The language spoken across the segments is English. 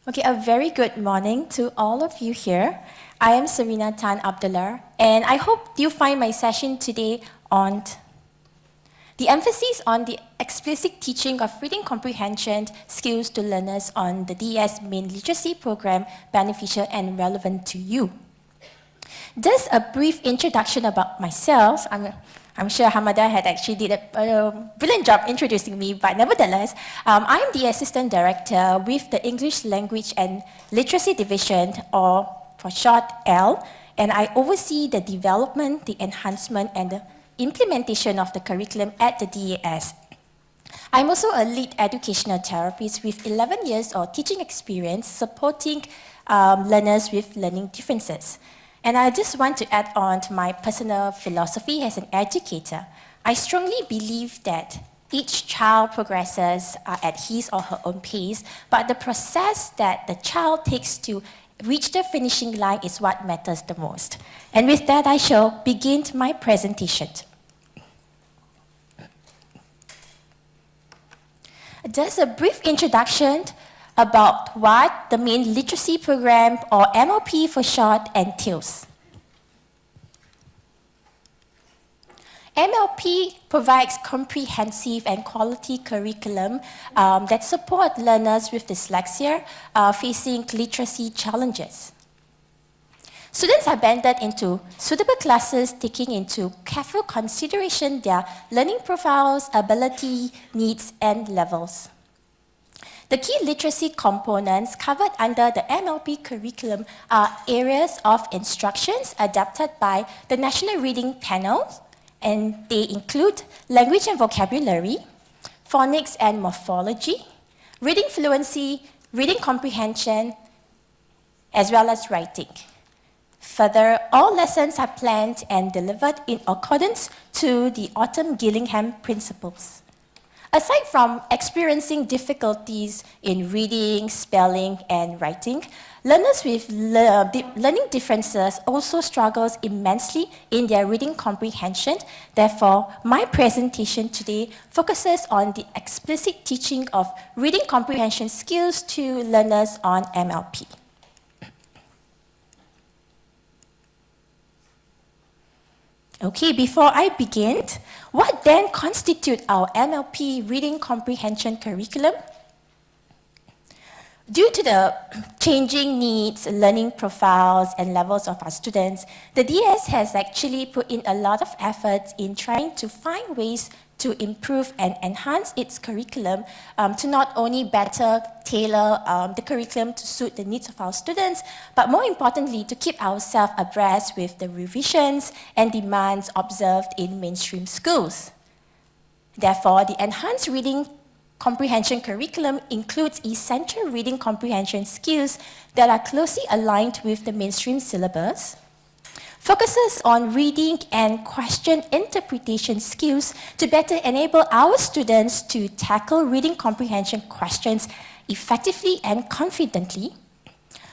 Okay, a very good morning to all of you here. I am Serena Tan Abdullah, and I hope you find my session today on the emphasis on the explicit teaching of reading comprehension skills to learners on the DES Main Literacy Program beneficial and relevant to you. Just a brief introduction about myself. I'm sure Hamada had actually did a brilliant job introducing me, but nevertheless, I'm the Assistant Director with the English Language and Literacy Division, or for short, L, and I oversee the development, the enhancement, and the implementation of the curriculum at the DES. I'm also a lead educational therapist with 11 years of teaching experience supporting learners with learning differences. And I just want to add on to my personal philosophy as an educator. I strongly believe that each child progresses at his or her own pace, but the process that the child takes to reach the finishing line is what matters the most. And with that, I shall begin my presentation. Just a brief introduction about what the Main Literacy Program, or MLP for short, entails. MLP provides comprehensive and quality curriculum that support learners with dyslexia facing literacy challenges. Students are banded into suitable classes taking into careful consideration their learning profiles, ability, needs, and levels. The key literacy components covered under the MLP curriculum are areas of instructions adapted by the National Reading Panel, and they include language and vocabulary, phonics and morphology, reading fluency, reading comprehension, as well as writing. Further, all lessons are planned and delivered in accordance to the Autumn-Gillingham principles. Aside from experiencing difficulties in reading, spelling, and writing, learners with learning differences also struggle immensely in their reading comprehension. Therefore, my presentation today focuses on the explicit teaching of reading comprehension skills to learners on MLP. Okay, before I begin, what then constitutes our MLP reading comprehension curriculum? Due to the changing needs, learning profiles, and levels of our students, the DS has actually put in a lot of efforts in trying to find ways to improve and enhance its curriculum to not only better tailor the curriculum to suit the needs of our students, but more importantly, to keep ourselves abreast with the revisions and demands observed in mainstream schools. Therefore, the enhanced reading comprehension curriculum includes essential reading comprehension skills that are closely aligned with the mainstream syllabus, focuses on reading and question interpretation skills to better enable our students to tackle reading comprehension questions effectively and confidently,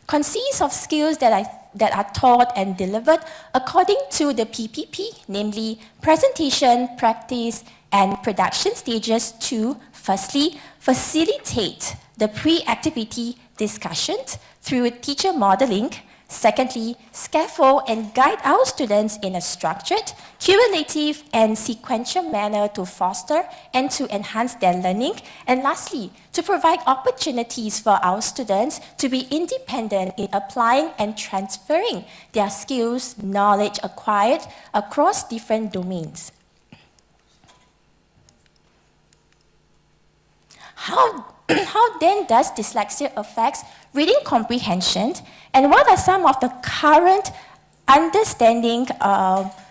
consists of skills that are taught and delivered according to the PPP, namely presentation, practice, and production stages to, firstly, facilitate the pre-activity discussions through teacher modeling. Secondly, scaffold and guide our students in a structured, cumulative, and sequential manner to foster and to enhance their learning. And lastly, to provide opportunities for our students to be independent in applying and transferring their skills, knowledge acquired across different domains. How then does dyslexia affect reading comprehension, and what are some of the current understanding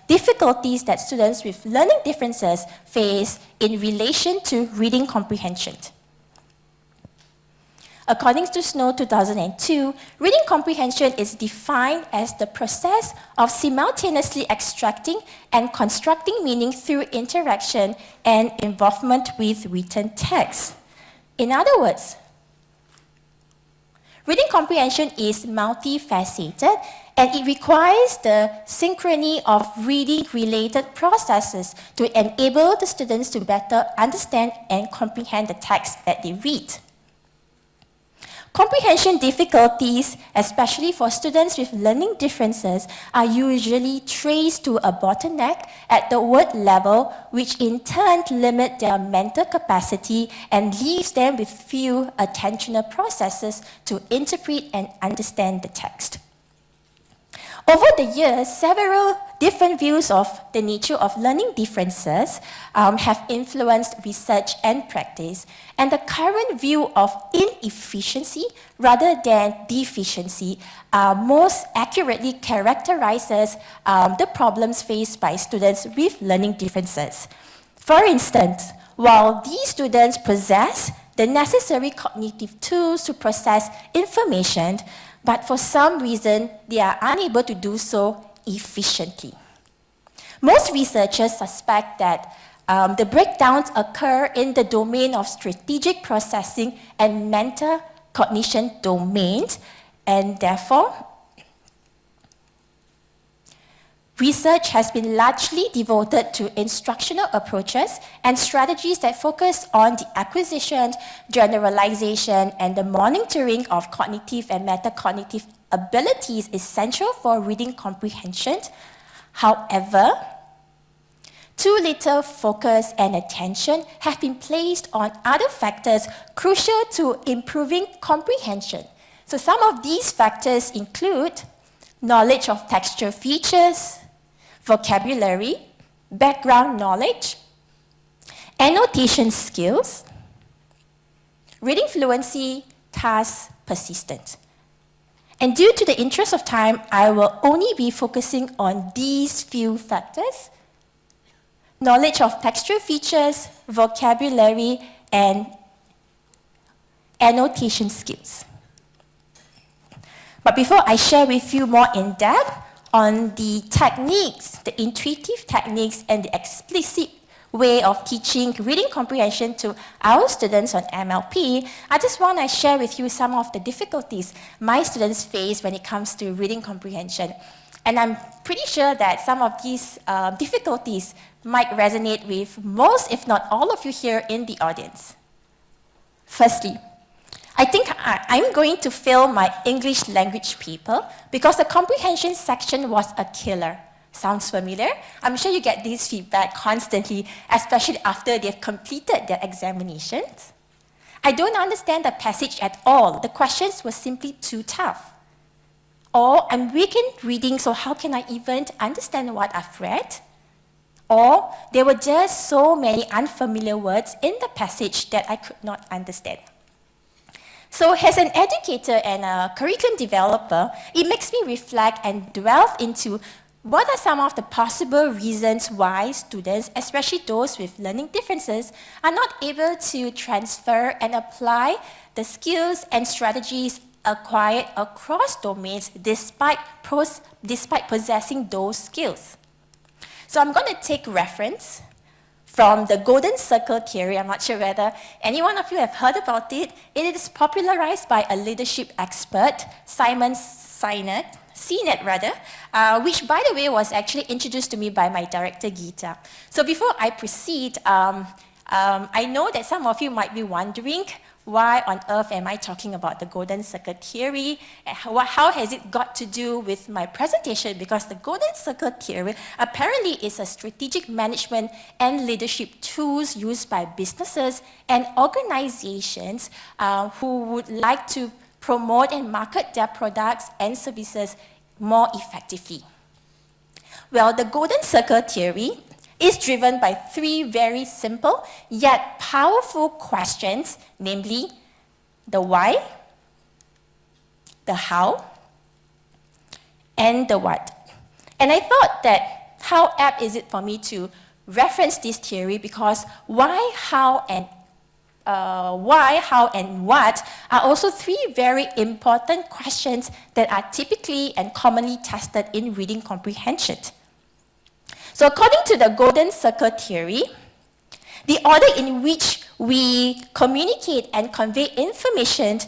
difficulties that students with learning differences face in relation to reading comprehension? According to Snow 2002, reading comprehension is defined as the process of simultaneously extracting and constructing meaning through interaction and involvement with written text. In other words, reading comprehension is multifaceted, and it requires the synchrony of reading-related processes to enable the students to better understand and comprehend the text that they read. Comprehension difficulties, especially for students with learning differences, are usually traced to a bottleneck at the word level, which in turn limit their mental capacity and leaves them with few attentional processes to interpret and understand the text. Over the years, several different views of the nature of learning differences have influenced research and practice, and the current view of inefficiency rather than deficiency most accurately characterizes the problems faced by students with learning differences. For instance, while these students possess the necessary cognitive tools to process information, but for some reason, they are unable to do so efficiently. Most researchers suspect that the breakdowns occur in the domain of strategic processing and mental cognition domains, and therefore, research has been largely devoted to instructional approaches and strategies that focus on the acquisition, generalization, and the monitoring of cognitive and metacognitive abilities essential for reading comprehension. However, too little focus and attention have been placed on other factors crucial to improving comprehension. So some of these factors include knowledge of textual features, vocabulary, background knowledge, annotation skills, reading fluency, task persistence. And due to the interest of time, I will only be focusing on these few factors: knowledge of textual features, vocabulary, and annotation skills. But before I share with you more in depth on the techniques, the intuitive techniques, and the explicit way of teaching reading comprehension to our students on MLP, I just want to share with you some of the difficulties my students face when it comes to reading comprehension. And I'm pretty sure that some of these difficulties might resonate with most, if not all of you here in the audience. Firstly, I think I'm going to fail my English language paper because the comprehension section was a killer. Sounds familiar? I'm sure you get this feedback constantly, especially after they've completed their examinations. I don't understand the passage at all. The questions were simply too tough. Or I'm weak in reading, so how can I even understand what I've read? Or there were just so many unfamiliar words in the passage that I could not understand. So as an educator and a curriculum developer, it makes me reflect and delve into what are some of the possible reasons why students, especially those with learning differences, are not able to transfer and apply the skills and strategies acquired across domains despite possessing those skills. So I'm going to take reference from the Golden Circle theory. I'm not sure whether any one of you have heard about it. It is popularized by a leadership expert, Simon Sinek, which, by the way, was actually introduced to me by my director, Geeta. So before I proceed, I know that some of you might be wondering, why on earth am I talking about the Golden Circle theory? How has it got to do with my presentation? Because the Golden Circle theory apparently is a strategic management and leadership tools used by businesses and organizations who would like to promote and market their products and services more effectively. Well, the Golden Circle theory is driven by three very simple yet powerful questions, namely the why, the how, and the what. And I thought that how apt is it for me to reference this theory, because why, how, and what are also three very important questions that are typically and commonly tested in reading comprehension. So according to the Golden Circle theory, the order in which we communicate and convey information,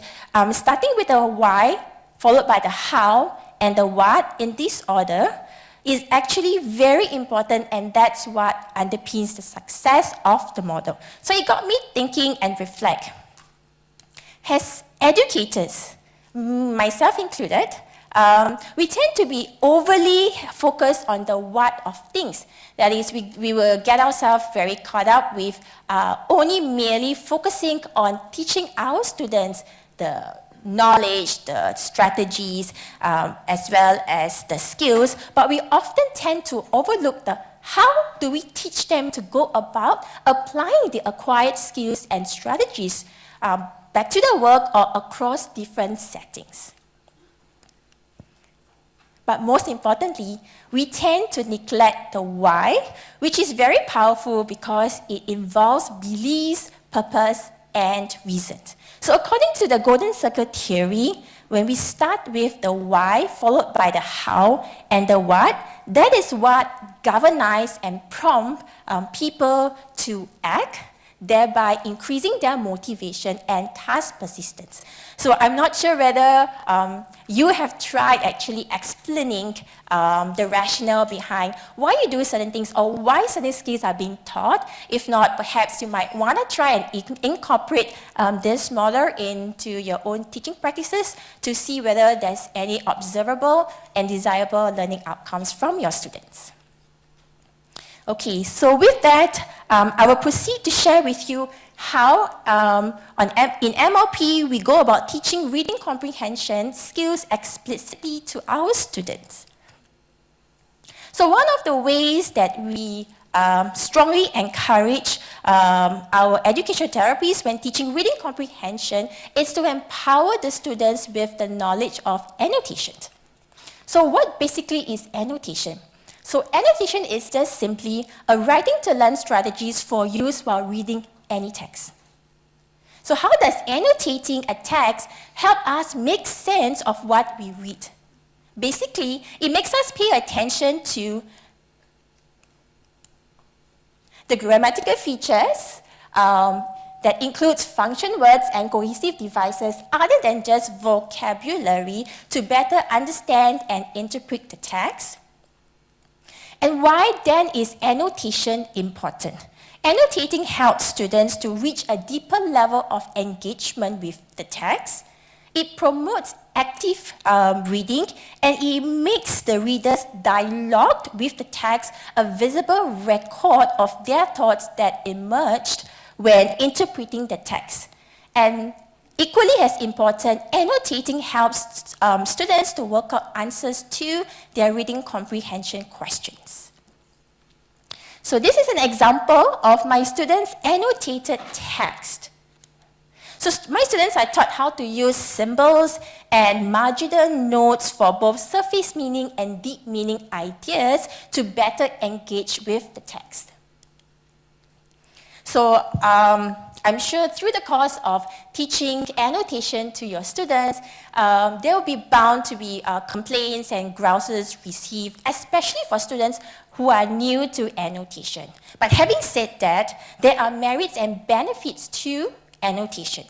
starting with the why, followed by the how, and the what in this order, is actually very important, and that's what underpins the success of the model. So it got me thinking and reflect. as educators, myself included, we tend to be overly focused on the what of things. That is, we will get ourselves very caught up with only merely focusing on teaching our students the knowledge, the strategies, as well as the skills, but we often tend to overlook the how do we teach them to go about applying the acquired skills and strategies back to their work or across different settings. But most importantly, we tend to neglect the why, which is very powerful because it involves beliefs, purpose, and reason. So according to the Golden Circle theory, when we start with the why followed by the how and the what, that is what galvanize and prompt people to act, thereby increasing their motivation and task persistence. So I'm not sure whether you have tried actually explaining the rationale behind why you do certain things or why certain skills are being taught. If not, perhaps you might want to try and incorporate this model into your own teaching practices to see whether there's any observable and desirable learning outcomes from your students. Okay, so with that, I will proceed to share with you how in MLP we go about teaching reading comprehension skills explicitly to our students. So one of the ways that we strongly encourage our educational therapies when teaching reading comprehension is to empower the students with the knowledge of annotation. So what basically is annotation? So annotation is just simply a writing-to-learn strategies for use while reading any text. So how does annotating a text help us make sense of what we read? Basically, it makes us pay attention to the grammatical features that includes function words and cohesive devices other than just vocabulary to better understand and interpret the text. And why then is annotation important? Annotating helps students to reach a deeper level of engagement with the text. It promotes active reading, and it makes the reader's dialogue with the text a visible record of their thoughts that emerged when interpreting the text. And equally as important, annotating helps students to work out answers to their reading comprehension questions. So this is an example of my students' annotated text. So my students are taught how to use symbols and marginal notes for both surface meaning and deep meaning ideas to better engage with the text. So I'm sure through the course of teaching annotation to your students, there will be bound to be complaints and grouses received, especially for students who are new to annotation. But having said that, there are merits and benefits to annotation.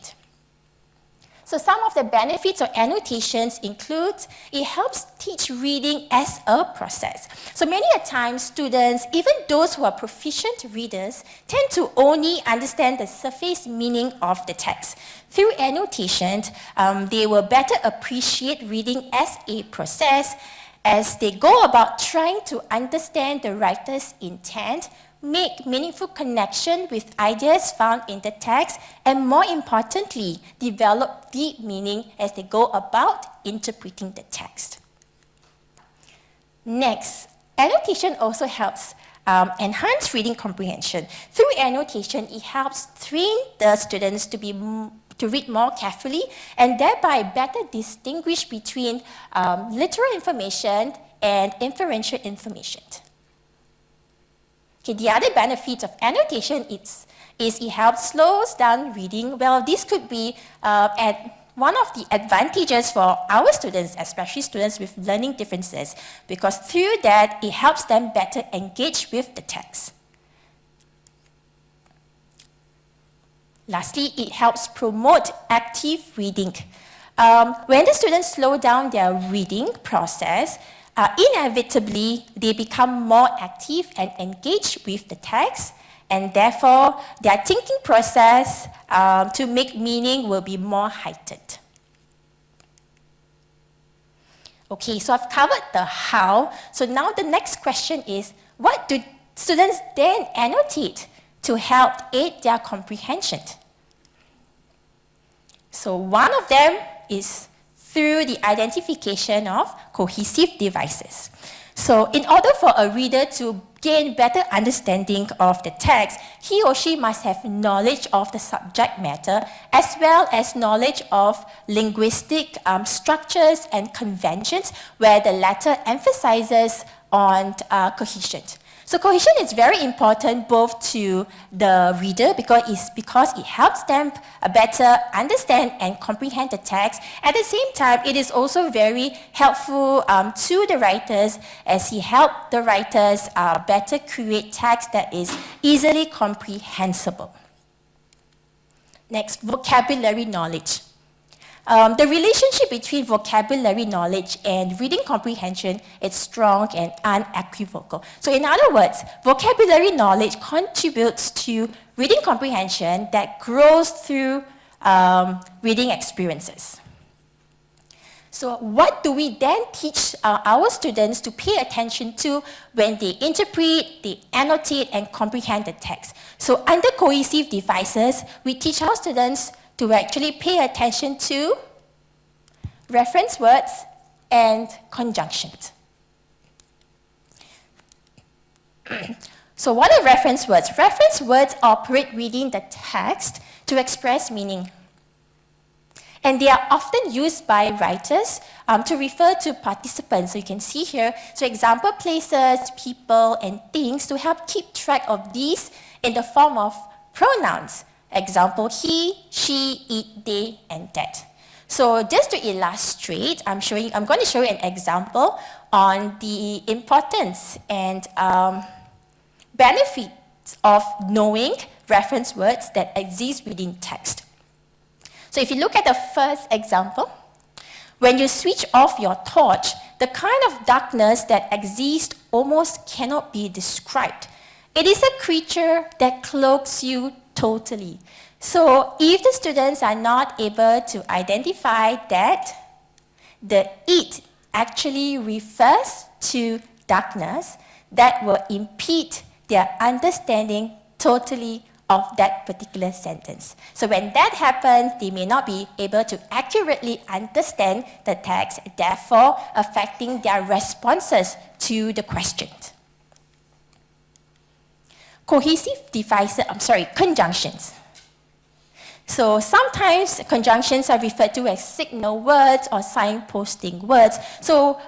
So some of the benefits of annotations include it helps teach reading as a process. So many a times students, even those who are proficient readers, tend to only understand the surface meaning of the text. Through annotations, they will better appreciate reading as a process as they go about trying to understand the writer's intent, make meaningful connection with ideas found in the text, and more importantly, develop deep meaning as they go about interpreting the text. Next, annotation also helps enhance reading comprehension. Through annotation, it helps train the students to read more carefully and thereby better distinguish between literal information and inferential information. Okay, the other benefit of annotation is it helps slows down reading. Well, this could be one of the advantages for our students, especially students with learning differences, because through that, it helps them better engage with the text. Lastly, it helps promote active reading. When the students slow down their reading process, inevitably, they become more active and engaged with the text, and therefore their thinking process to make meaning will be more heightened. Okay, so I've covered the how. So now the next question is, what do students then annotate to help aid their comprehension? So one of them is through the identification of cohesive devices. So in order for a reader to gain better understanding of the text, he or she must have knowledge of the subject matter as well as knowledge of linguistic structures and conventions, where the latter emphasizes on cohesion. So cohesion is very important both to the reader because it helps them better understand and comprehend the text. At the same time, it is also very helpful to the writers, as he helps the writers better create text that is easily comprehensible. Next, vocabulary knowledge. The relationship between vocabulary knowledge and reading comprehension is strong and unequivocal. So in other words, vocabulary knowledge contributes to reading comprehension that grows through reading experiences. So what do we then teach our students to pay attention to when they interpret, they annotate, and comprehend the text? So under cohesive devices, we teach our students to actually pay attention to reference words and conjunctions. So what are reference words? Reference words operate within the text to express meaning. And they are often used by writers to refer to participants. So you can see here, so example, places, people, and things, to help keep track of these in the form of pronouns. Example, he, she, it, they, and that. So just to illustrate, I'm going to show you an example on the importance and benefits of knowing reference words that exist within text. So if you look at the first example, when you switch off your torch, the kind of darkness that exists almost cannot be described. It is a creature that cloaks you totally. So if the students are not able to identify that the it actually refers to darkness, that will impede their understanding totally of that particular sentence. So when that happens, they may not be able to accurately understand the text, therefore affecting their responses to the questions. Conjunctions. So sometimes conjunctions are referred to as signal words or signposting words. So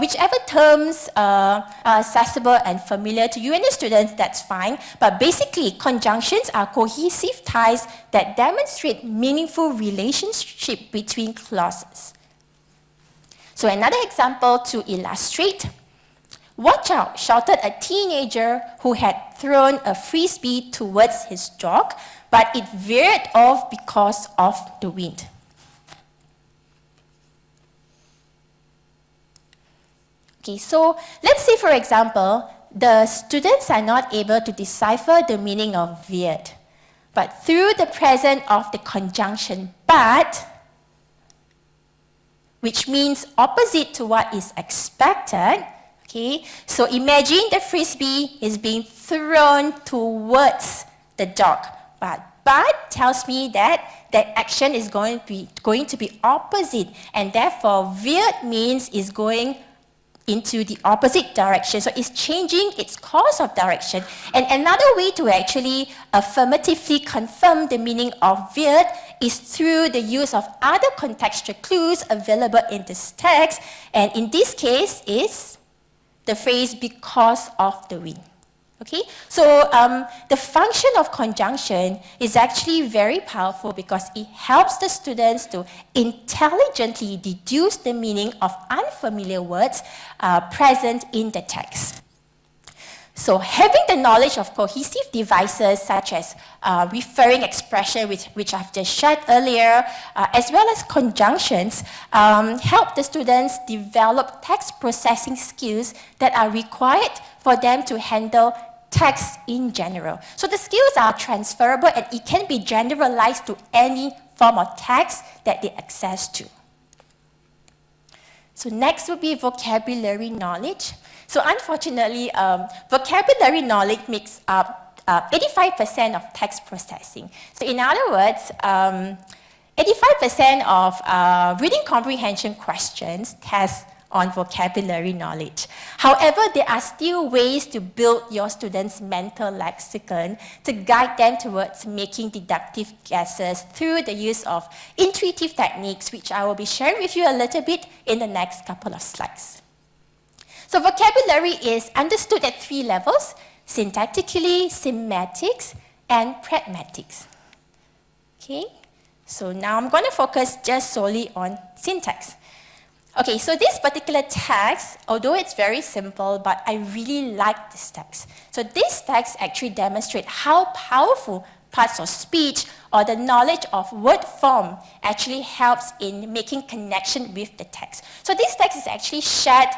whichever terms are accessible and familiar to you and the students, that's fine. But basically, conjunctions are cohesive ties that demonstrate meaningful relationship between clauses. So another example to illustrate. "Watch out," shouted a teenager who had thrown a frisbee towards his dog, but it veered off because of the wind. Okay, so let's say, for example, the students are not able to decipher the meaning of veered, but through the presence of the conjunction but, which means opposite to what is expected. Okay, so imagine the frisbee is being thrown towards the dog, but tells me that that action is going to be opposite, and therefore veered means is going into the opposite direction. So it's changing its course of direction. And another way to actually affirmatively confirm the meaning of veered is through the use of other contextual clues available in this text, and in this case is the phrase "because of the wind." Okay, so the function of conjunction is actually very powerful because it helps the students to intelligently deduce the meaning of unfamiliar words present in the text. So having the knowledge of cohesive devices such as referring expression, which I've just shared earlier, as well as conjunctions, help the students develop text processing skills that are required for them to handle text in general. So the skills are transferable and it can be generalized to any form of text that they access to. So next would be vocabulary knowledge. So unfortunately, vocabulary knowledge makes up 85% of text processing. So in other words, 85% of reading comprehension questions test on vocabulary knowledge. However, there are still ways to build your students' mental lexicon to guide them towards making deductive guesses through the use of intuitive techniques, which I will be sharing with you a little bit in the next couple of slides. So vocabulary is understood at 3 levels: syntactically, semantics, and pragmatics. Okay, so now I'm going to focus just solely on syntax. Okay, so this particular text, although it's very simple, but I really like this text. So this text actually demonstrates how powerful parts of speech or the knowledge of word form actually helps in making connection with the text. So this text is actually shared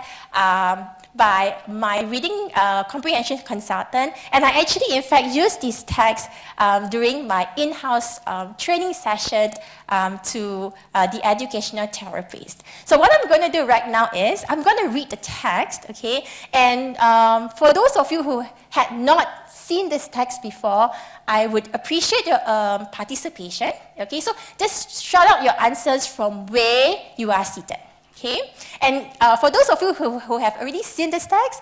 by my reading comprehension consultant, and I actually in fact used this text during my in-house training session to the educational therapist. So what I'm going to do right now is I'm going to read the text, okay? And for those of you who had not seen this text before, I would appreciate your participation, okay? So just shout out your answers from where you are seated. Okay, and for those of you who have already seen this text,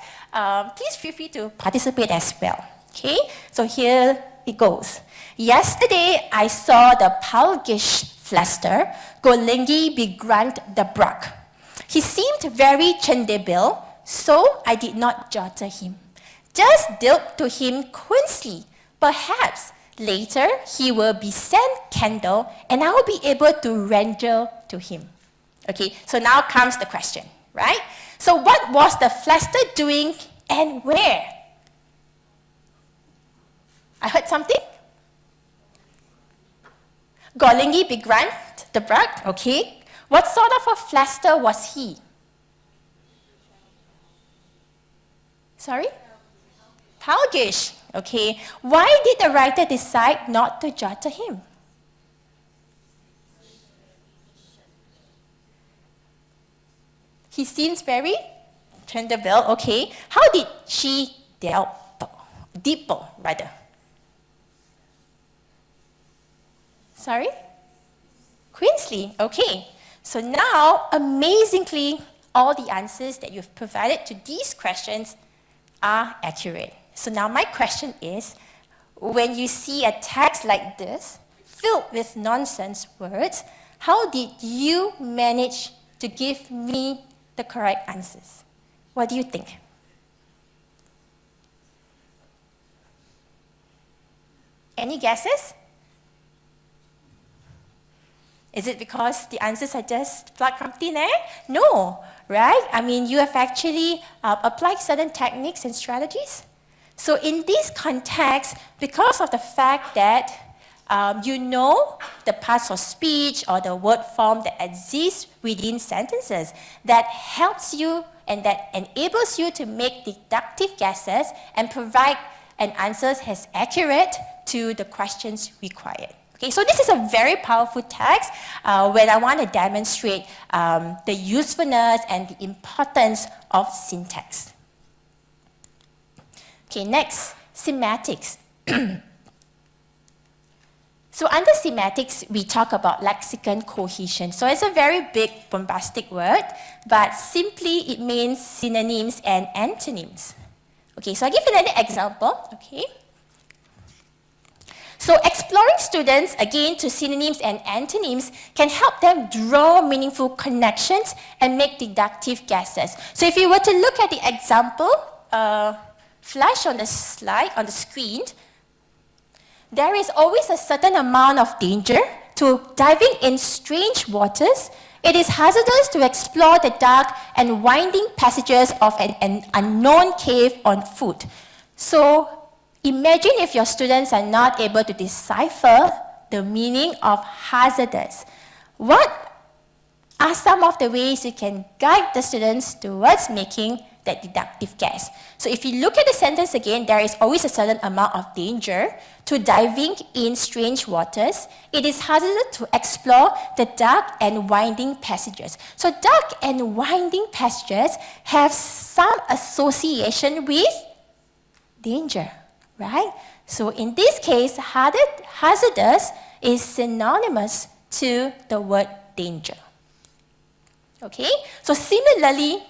please feel free to participate as well. Okay, so here it goes. Yesterday, I saw the Palgish Fluster Golingi begrant the Bruck. He seemed very chendebil, so I did not jotter him. Just dealt to him quincy. Perhaps later he will be sent candle, and I will be able to render to him. Okay, so now comes the question, right? So what was the Fluster doing and where? I heard something? Golingi begrant the Bruck, okay. What sort of a Fluster was he? Sorry? Palgish, okay. Why did the writer decide not to jotter him? He seems very chendebil, okay. How did she dimple, rather? Sorry? Queensley, okay. So now, amazingly, all the answers that you've provided to these questions are accurate. So now my question is, when you see a text like this, filled with nonsense words, how did you manage to give me the correct answers? What do you think? Any guesses? Is it because the answers are just plucked from thin air? No, right? I mean, you have actually applied certain techniques and strategies. So in this context, because of the fact that you know the parts of speech or the word form that exists within sentences that helps you and that enables you to make deductive guesses and provide an answer as accurate to the questions required. Okay, so this is a very powerful text when I want to demonstrate the usefulness and the importance of syntax. Okay, next, semantics. So under semantics, we talk about lexicon cohesion. So it's a very big, bombastic word, but simply it means synonyms and antonyms. Okay, so I'll give you another example, okay? So exploring students, again, to synonyms and antonyms can help them draw meaningful connections and make deductive guesses. So if you were to look at the example, flash on the slide, on the screen, there is always a certain amount of danger to diving in strange waters. It is hazardous to explore the dark and winding passages of an unknown cave on foot. So imagine if your students are not able to decipher the meaning of hazardous. What are some of the ways you can guide the students towards making that deductive guess. So if you look at the sentence again, there is always a certain amount of danger to diving in strange waters. It is hazardous to explore the dark and winding passages. So dark and winding passages have some association with danger, right? So in this case, hazardous is synonymous to the word danger. Okay? So similarly,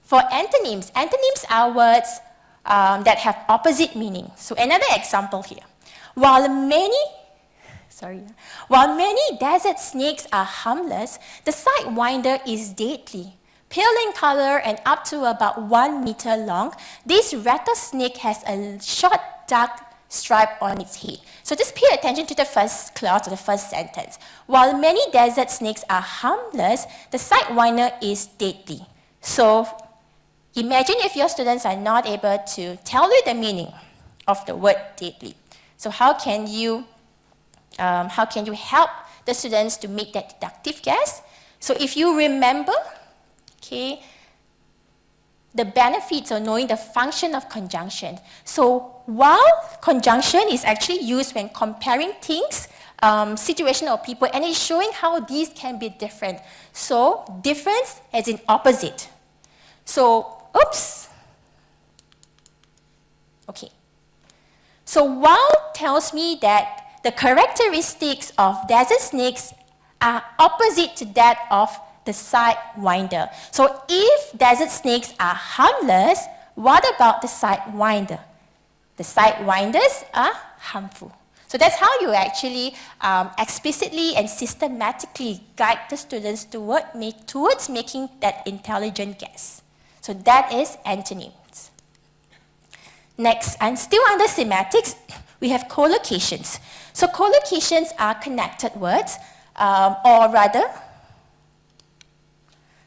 for antonyms, antonyms are words that have opposite meaning. So another example here. While many desert snakes are harmless, the sidewinder is deadly. Pale in color and up to about 1 meter long, this rattlesnake has a short dark stripe on its head. So just pay attention to the first clause or the first sentence. While many desert snakes are harmless, the sidewinder is deadly. So imagine if your students are not able to tell you the meaning of the word deadly. So how can you help the students to make that deductive guess? So if you remember, okay, the benefits of knowing the function of conjunction. So while conjunction is actually used when comparing things, situation or people, and it's showing how these can be different. So difference as in opposite. So, oops. Okay. So while tells me that the characteristics of desert snakes are opposite to that of the sidewinder. So if desert snakes are harmless, what about the sidewinder? The sidewinders are harmful. So that's how you actually explicitly and systematically guide the students towards making that intelligent guess. So that is antonyms. Next, and still under semantics, we have collocations. So collocations are connected words, or rather,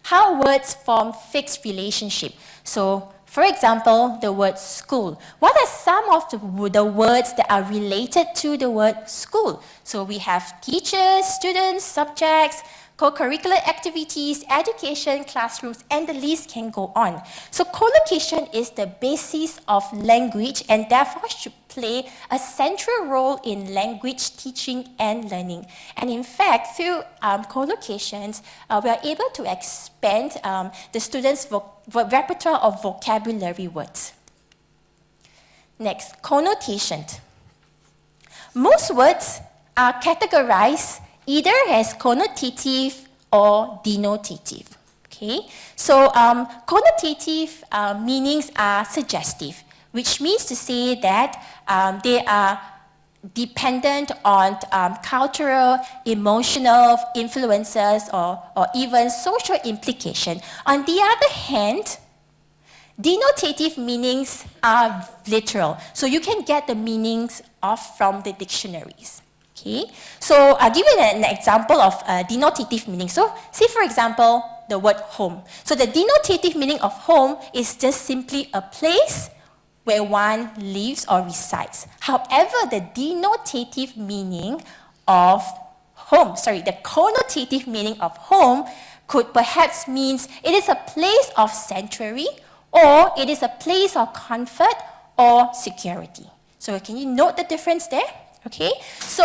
how words form fixed relationship. So, for example, the word school. What are some of the words that are related to the word school? So we have teachers, students, subjects, co-curricular activities, education, classrooms, and the list can go on. So collocation is the basis of language and therefore should play a central role in language teaching and learning. And in fact, through collocations, we are able to expand the students' repertoire of vocabulary words. Next, connotation. Most words are categorized either as connotative or denotative. Okay? So connotative meanings are suggestive, which means to say that they are dependent on cultural, emotional influences or even social implication. On the other hand, denotative meanings are literal. So you can get the meanings from the dictionaries. Okay? So I'll give you an example of denotative meaning. So say for example, the word home. So the denotative meaning of home is just simply a place where one lives or resides. However, the denotative meaning of home, the connotative meaning of home could perhaps means it is a place of sanctuary or it is a place of comfort or security. So can you note the difference there? Okay, so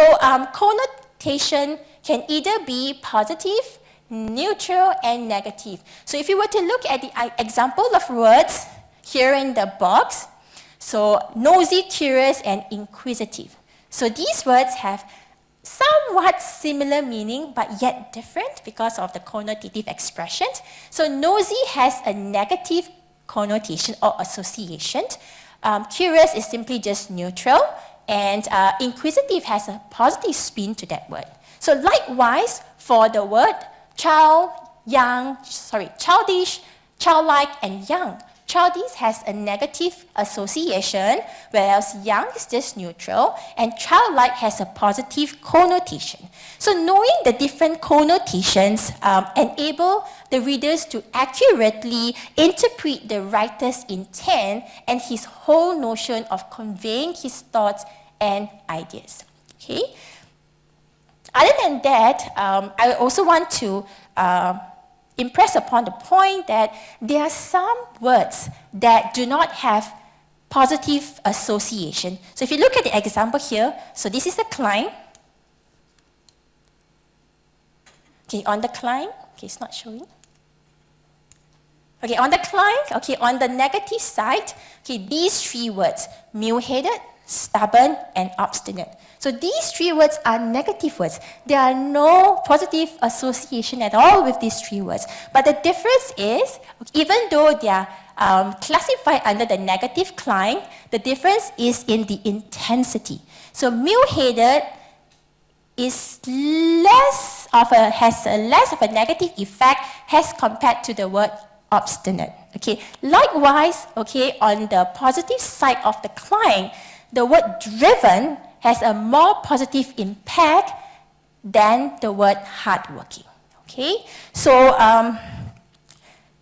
connotation can either be positive, neutral, and negative. So if you were to look at the example of words here in the box, so nosy, curious, and inquisitive. So these words have somewhat similar meaning, but yet different because of the connotative expressions. So nosy has a negative connotation or association. Curious is simply just neutral. And inquisitive has a positive spin to that word. So likewise, for the word childish, childlike, and young. Childish has a negative association, whereas young is just neutral, and childlike has a positive connotation. So knowing the different connotations enable the readers to accurately interpret the writer's intent and his whole notion of conveying his thoughts and ideas. Okay? Other than that, I also want to impress upon the point that there are some words that do not have positive association. So if you look at the example here, so this is the climb. Okay, on the climb, okay, it's not showing. Okay, on the climb, okay, on the negative side, okay, these three words, mule-headed, stubborn, and obstinate. So these three words are negative words. There are no positive association at all with these three words. But the difference is, even though they are classified under the negative climb, the difference is in the intensity. So mule-headed has less of a negative effect as compared to the word obstinate. Okay. Likewise, okay, on the positive side of the climb, the word driven has a more positive impact than the word hardworking. Okay. So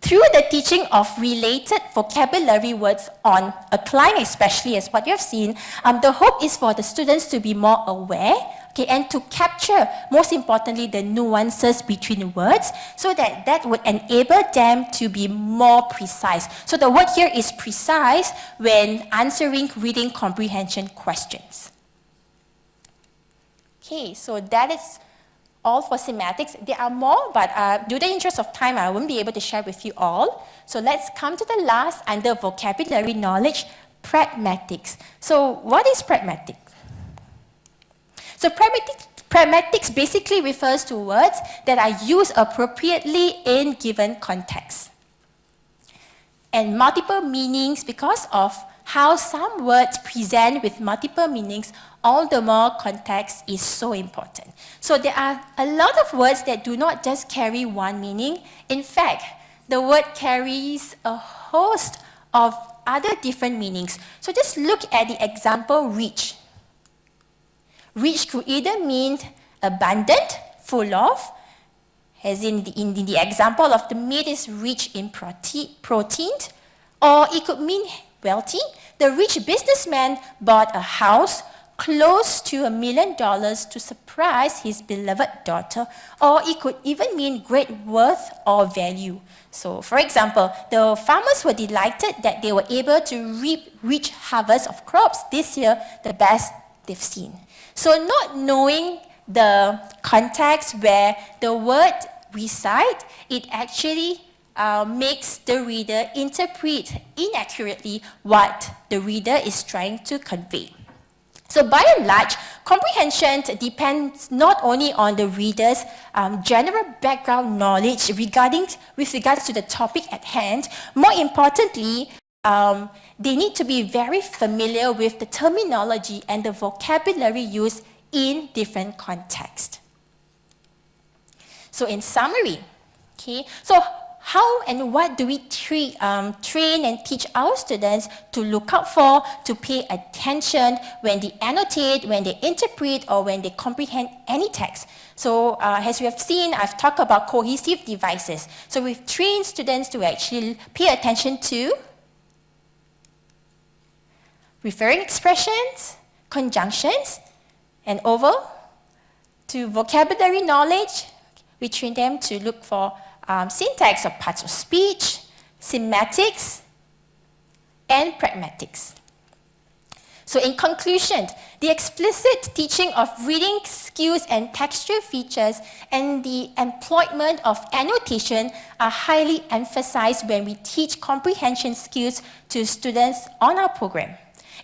through the teaching of related vocabulary words on a climb, especially as what you have seen, the hope is for the students to be more aware, okay, and to capture, most importantly, the nuances between words, so that would enable them to be more precise. So the word here is precise when answering reading comprehension questions. Okay, so that is all for semantics. There are more, but due to the interest of time, I won't be able to share with you all. So let's come to the last under vocabulary knowledge, pragmatics. So what is pragmatic? So pragmatics basically refers to words that are used appropriately in given contexts. And multiple meanings, because of how some words present with multiple meanings, all the more context is so important. So there are a lot of words that do not just carry one meaning. In fact, the word carries a host of other different meanings. So just look at the example rich. Rich could either mean abundant, full of, as in the example of the meat is rich in protein, or it could mean wealthy. The rich businessman bought a house close to $1 million to surprise his beloved daughter, or it could even mean great worth or value. So, for example, the farmers were delighted that they were able to reap rich harvest of crops this year, the best they've seen. So, not knowing the context where the word resides, it actually makes the reader interpret inaccurately what the reader is trying to convey. So by and large, comprehension depends not only on the reader's general background knowledge with regards to the topic at hand. More importantly, they need to be very familiar with the terminology and the vocabulary used in different contexts. So in summary, okay, so how and what do we train and teach our students to look out for, to pay attention when they annotate, when they interpret, or when they comprehend any text? So as we have seen, I've talked about cohesive devices. So we've trained students to actually pay attention to referring expressions, conjunctions, and over to vocabulary knowledge. We train them to look for syntax of parts of speech, semantics, and pragmatics. So in conclusion, the explicit teaching of reading skills and textual features and the employment of annotation are highly emphasized when we teach comprehension skills to students on our program.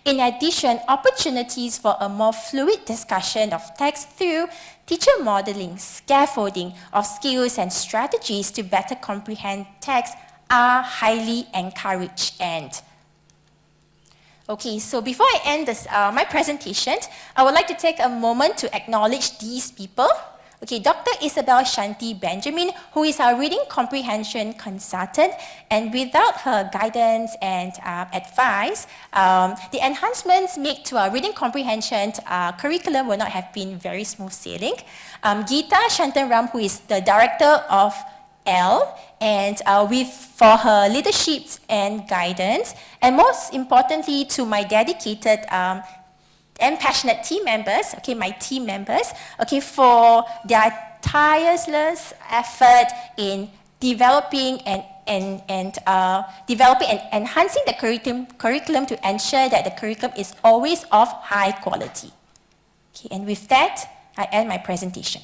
In addition, opportunities for a more fluid discussion of text through teacher modeling, scaffolding of skills and strategies to better comprehend text are highly encouraged. Okay, so before I end this, my presentation, I would like to take a moment to acknowledge these people. Okay, Dr. Isabel Shanti Benjamin, who is our reading comprehension consultant, and without her guidance and advice, the enhancements made to our reading comprehension curriculum would not have been very smooth sailing. Geeta Shantaram, who is the director of L, and for her leadership and guidance, and most importantly to my dedicated and passionate team members, okay, my team members, okay, for their tireless effort in developing and enhancing the curriculum to ensure that the curriculum is always of high quality. Okay, and with that, I end my presentation.